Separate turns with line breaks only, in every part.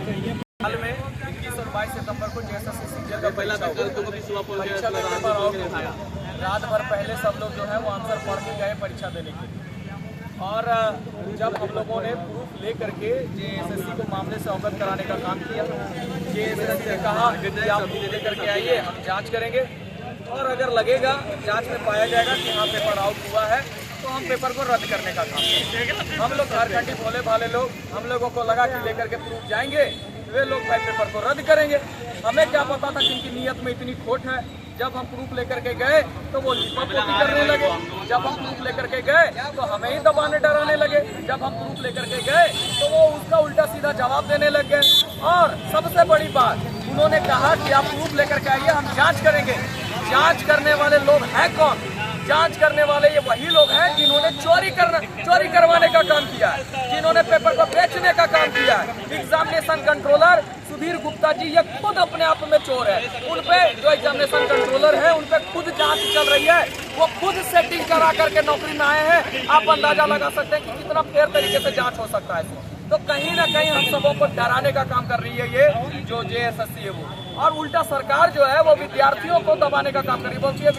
हाल में 21 और 22 सितंबर को जेएसएससी सीजीएल का परीक्षा पेपर आउट हो गया। रात भर पहले सब लोग जो है वो आंसर पढ़ के गए परीक्षा देने के लिए, और जब हम लोगों ने प्रूफ लेकर के जेएसएससी को मामले से अवगत कराने का काम किया, जेएसएससी ने कहा कि आप प्रूफ लेकर के आइए, हम जाँच करेंगे, और अगर लगेगा जाँच में पाया जाएगा कि हाँ पेपर आउट हुआ है तो हम पेपर को रद्द करने का काम करेंगे। हम लोग झारखंडी भोले भाले लोग, हम लोगों को लगा कि लेकर के प्रूफ जाएंगे, वे लोग भाई पेपर को रद्द करेंगे। हमें क्या पता था कि इनकी नीयत में इतनी खोट है। जब हम प्रूफ लेकर के गए तो वो लिपापोती करने लगे, जब हम प्रूफ लेकर के गए तो हमें ही दबाने डराने लगे, जब हम प्रूफ लेकर के गए तो वो उसका उल्टा सीधा जवाब देने लग गए। और सबसे बड़ी बात, उन्होंने कहा कि आप प्रूफ लेकर के आइए, हम जाँच करेंगे। जाँच करने वाले लोग हैं कौन? जांच करने वाले ये वही लोग हैं जिन्होंने चोरी करवाने का काम किया है, जिन्होंने पेपर को बेचने का काम किया है। एग्जामिनेशन कंट्रोलर सुधीर गुप्ता जी ये खुद अपने आप में चोर है। उन पे जो एग्जामिनेशन कंट्रोलर है उन पे खुद जांच चल रही है, वो खुद सेटिंग करा करके नौकरी में आए हैं। आप अंदाजा लगा सकते हैं कि कितना फेयर तरीके से जाँच हो सकता है। तो कहीं ना कहीं हम सबों को डराने का काम कर रही है ये जो जेएसएससी है वो, और उल्टा सरकार जो है वो विद्यार्थियों को दबाने का काम कर रही है। बोलती है ये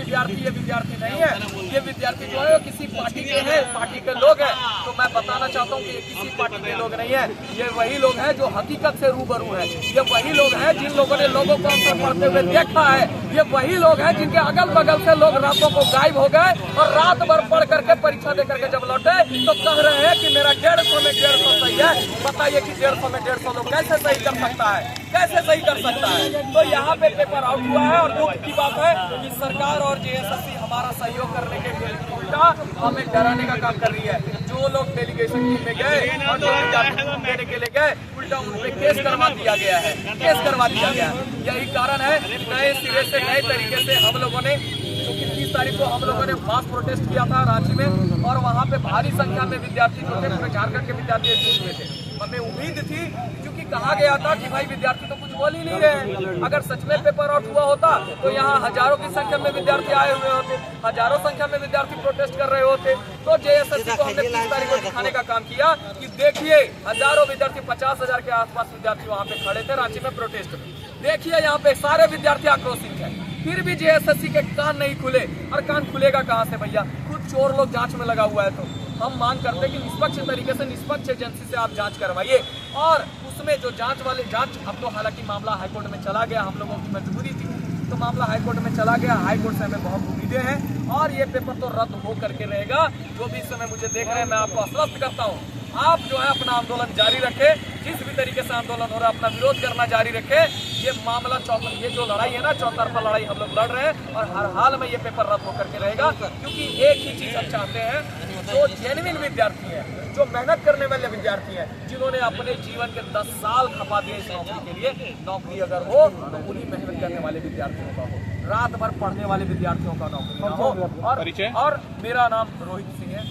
विद्यार्थी नहीं है, ये विद्यार्थी जो है वो किसी पार्टी के हैं, पार्टी के लोग हैं। तो मैं बताना चाहता हूँ कि ये किसी पार्टी के लोग नहीं है, ये वही लोग हैं जो हकीकत से रूबरू है। ये वही लोग हैं जिन लोगों ने लोगों को आंसर पढ़ते हुए देखा है। ये वही लोग हैं जिनके अगल बगल से लोग रातों को गायब हो गए और रात भर पढ़ करके परीक्षा दे करके जब लौटे तो कह रहे हैं कि मेरा 150 में 150 सही है। बताइए कि 150 में 150 लोग कैसे सही कर सकता है, कैसे सही कर सकता है? तो यहाँ पे पेपर आउट हुआ है, और दुख की बात है कि सरकार और जेएसएससी हमारा सहयोग करने के उल्टा हमें डराने का काम कर रही है। जो लोग डेलीगेशन टीम में गए और जो देने के लिए गए, उल्टा उन पे केस करवा दिया गया है, केस करवा दिया गया है। यही कारण है नए सिरे से नए तरीके से हम लोगों ने 30 तारीख को हम लोगों ने मास प्रोटेस्ट किया था रांची में, और वहाँ पे भारी संख्या में विद्यार्थी जो थे पूरे झारखंड के विद्यार्थी एकजुट हुए थे। हमें उम्मीद थी, क्योंकि कहा गया था कि भाई विद्यार्थी तो कुछ बोल ही नहीं रहे। अगर सच में पेपर आउट हुआ होता तो यहाँ हजारों की संख्या में विद्यार्थी आए हुए होते, हजारों संख्या में विद्यार्थी प्रोटेस्ट कर रहे होते। तो जेएसएससी को हमने 30 तारीख को दिखाने का काम किया कि देखिए हजारों विद्यार्थी, 50,000 के आसपास विद्यार्थी वहाँ पे खड़े थे रांची में प्रोटेस्ट में। देखिए यहाँ पे सारे विद्यार्थी आक्रोशित है, फिर भी जेएसएससी के कान नहीं खुले। और कान खुलेगा कहाँ से भैया? खुद चोर लोग जांच में लगा हुआ है। तो हम मांग करते हैं कि निष्पक्ष तरीके से निष्पक्ष एजेंसी से आप जांच करवाइए, और उसमें जो जांच अब तो हालांकि मामला हाईकोर्ट में चला गया, हम लोगों की मजबूरी थी तो मामला हाईकोर्ट में चला गया। हाईकोर्ट से हमें बहुत उम्मीदें हैं और ये पेपर तो रद्द हो करके रहेगा। जो भी इस समय मुझे देख रहे हैं, मैं आपको आश्वस्त करता हूँ, आप जो है अपना आंदोलन जारी रखें, जिस भी तरीके से आंदोलन हो रहा है अपना विरोध करना जारी रखें। ये मामला ये जो लड़ाई है ना, चौतरफा लड़ाई हम लोग लड़ रहे हैं, और हर हाल में ये पेपर रद्द होकर के रहेगा। क्योंकि एक ही चीज हम चाहते हैं, जो जेन्युइन विद्यार्थी है, जो मेहनत करने वाले विद्यार्थी हैं, जिन्होंने अपने जीवन के 10 साल खपा दिए इस नौकरी के लिए, नौकरी अगर हो तो उन्हीं मेहनत करने वाले विद्यार्थियों का हो, रात भर पढ़ने वाले विद्यार्थियों का नौकरी ना हो। और मेरा नाम रोहित सिंह है।